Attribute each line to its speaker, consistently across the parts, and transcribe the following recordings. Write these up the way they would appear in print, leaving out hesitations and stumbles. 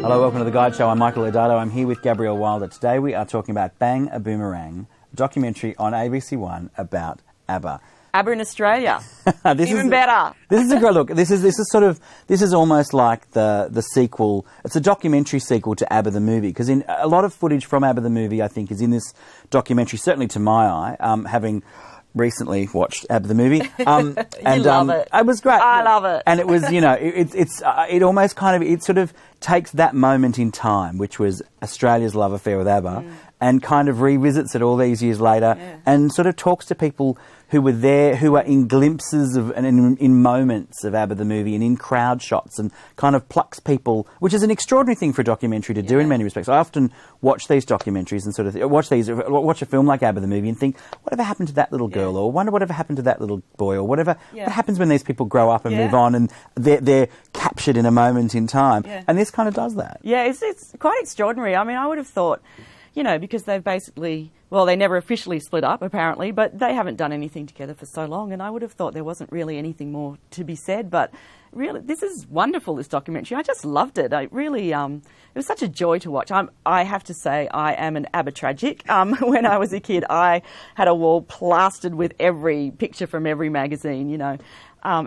Speaker 1: Hello, welcome to The Guide Show. I'm Michael Odato. I'm here with Gabrielle Wilder. Today we are talking about Bang a Boomerang, a documentary on ABC One about ABBA.
Speaker 2: ABBA in Australia.
Speaker 1: Even
Speaker 2: better.
Speaker 1: This is a great look. This is almost like the sequel. It's a documentary sequel to ABBA the movie, because in a lot of footage from ABBA the movie, I think, is in this documentary. Certainly to my eye, having recently watched ABBA the movie,
Speaker 2: and love it.
Speaker 1: It was great.
Speaker 2: I love it.
Speaker 1: And it was, it almost kind of, it sort of takes that moment in time, which was Australia's love affair with ABBA, and kind of revisits it all these years later, and sort of talks to people who were there, who are in glimpses of and in moments of ABBA the movie and in crowd shots, and kind of plucks people, which is an extraordinary thing for a documentary to do in many respects. I often watch these documentaries and sort of watch a film like ABBA the movie and think, whatever happened to that little girl, or wonder whatever happened to that little boy, or whatever. What happens when these people grow up and move on, and they're captured in a moment in time, and this kind of does that. Yeah,
Speaker 2: it's quite extraordinary. I mean, I would have thought, because they've basically, well, they never officially split up, apparently, but they haven't done anything together for so long, and I would have thought there wasn't really anything more to be said, but really, this is wonderful, this documentary. I just loved it. I really, it was such a joy to watch. I have to say, I am an ABBA tragic. When I was a kid, I had a wall plastered with every picture from every magazine, and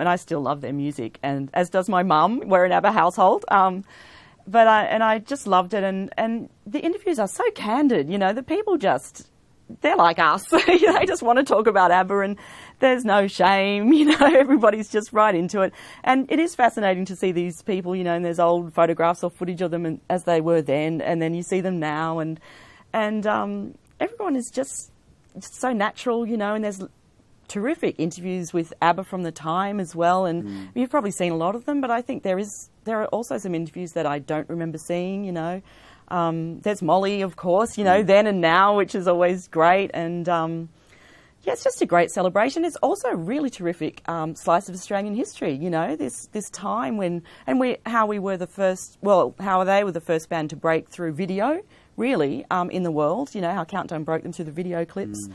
Speaker 2: I still love their music, and as does my mum. We're an ABBA household. But I just loved it, and the interviews are so candid, the people they're like us. They just want to talk about ABBA, and there's no shame, everybody's just right into it. And it is fascinating to see these people, and there's old photographs or footage of them as they were then, and then you see them now, and everyone is just so natural, and there's terrific interviews with ABBA from the time as well, and you've probably seen a lot of them, but I think there are also some interviews that I don't remember seeing, There's Molly, of course, then and now, which is always great, and it's just a great celebration. It's also a really terrific slice of Australian history, this time when, and how they were the first band to break through video, really, in the world, how Countdown broke them through the video clips.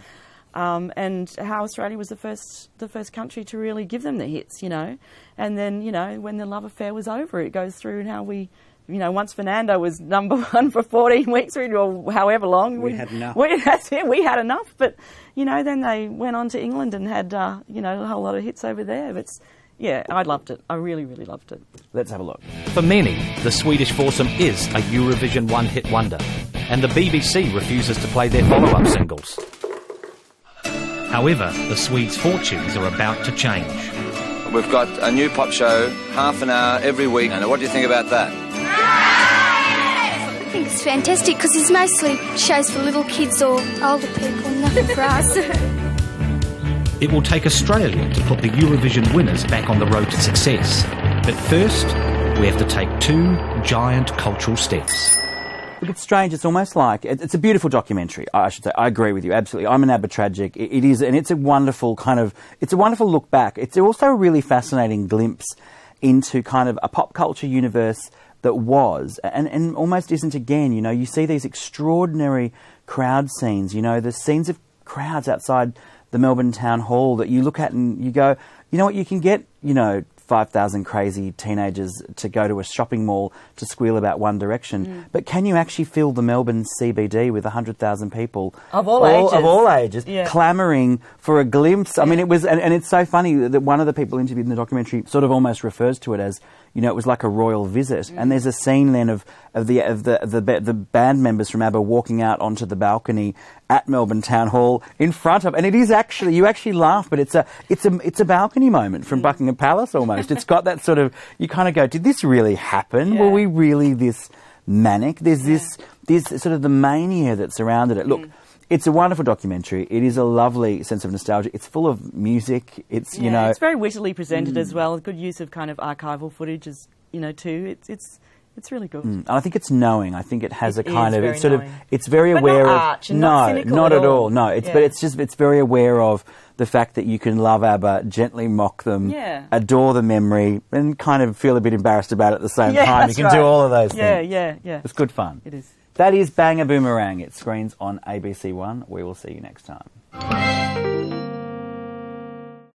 Speaker 2: And how Australia was the first country to really give them the hits, and then, when the love affair was over, it goes through and how we, once Fernando was number one for 14 weeks or however long.
Speaker 1: We had enough.
Speaker 2: That's it, we had enough, but, then they went on to England and had, a whole lot of hits over there. But I loved it. I really, really loved it.
Speaker 1: Let's have a look.
Speaker 3: For many, the Swedish foursome is a Eurovision one-hit wonder, and the BBC refuses to play their follow-up singles. However, the Swedes' fortunes are about to change.
Speaker 4: We've got a new pop show, half an hour every week. And what do you think about that?
Speaker 5: I think it's fantastic because it's mostly shows for little kids or older people, nothing for us.
Speaker 3: It will take Australia to put the Eurovision winners back on the road to success. But first, we have to take 2 giant cultural steps.
Speaker 1: Look, it's strange. It's almost like it's a beautiful documentary. I should say. I agree with you absolutely. I'm an ABBA tragic. It is, and it's a wonderful it's a wonderful look back. It's also a really fascinating glimpse into kind of a pop culture universe that was and almost isn't again. You see these extraordinary crowd scenes. The scenes of crowds outside the Melbourne Town Hall that you look at and you go, you know what, you can get 5,000 crazy teenagers to go to a shopping mall to squeal about One Direction. But can you actually fill the Melbourne CBD with 100,000 people
Speaker 2: of all ages
Speaker 1: clamouring for a glimpse? I mean, it was, and it's so funny that one of the people interviewed in the documentary sort of almost refers to it as, it was like a royal visit. And there's a scene then of the band members from ABBA walking out onto the balcony at Melbourne Town Hall in front of, and it is actually, you actually laugh, but it's a balcony moment from Buckingham Palace almost. It's got that sort of, you kind of go, did this really happen? Were we really this manic? There's this sort of the mania that surrounded it. Look, it's a wonderful documentary. It is a lovely sense of nostalgia. It's full of music. It's,
Speaker 2: it's very wittily presented as well. Good use of kind of archival footage as, too. It's really good.
Speaker 1: And I think it's knowing. I think it has a kind of, it's
Speaker 2: but
Speaker 1: very aware
Speaker 2: not arch
Speaker 1: of,
Speaker 2: and not cynical
Speaker 1: not at all.
Speaker 2: all.
Speaker 1: No, but it's very aware of the fact that you can love ABBA, gently mock them, adore the memory, and kind of feel a bit embarrassed about it at the same time. You can do all of those things.
Speaker 2: Yeah.
Speaker 1: It's good fun.
Speaker 2: It is.
Speaker 1: That is Bang a Boomerang. It screens on ABC One. We will see you next time.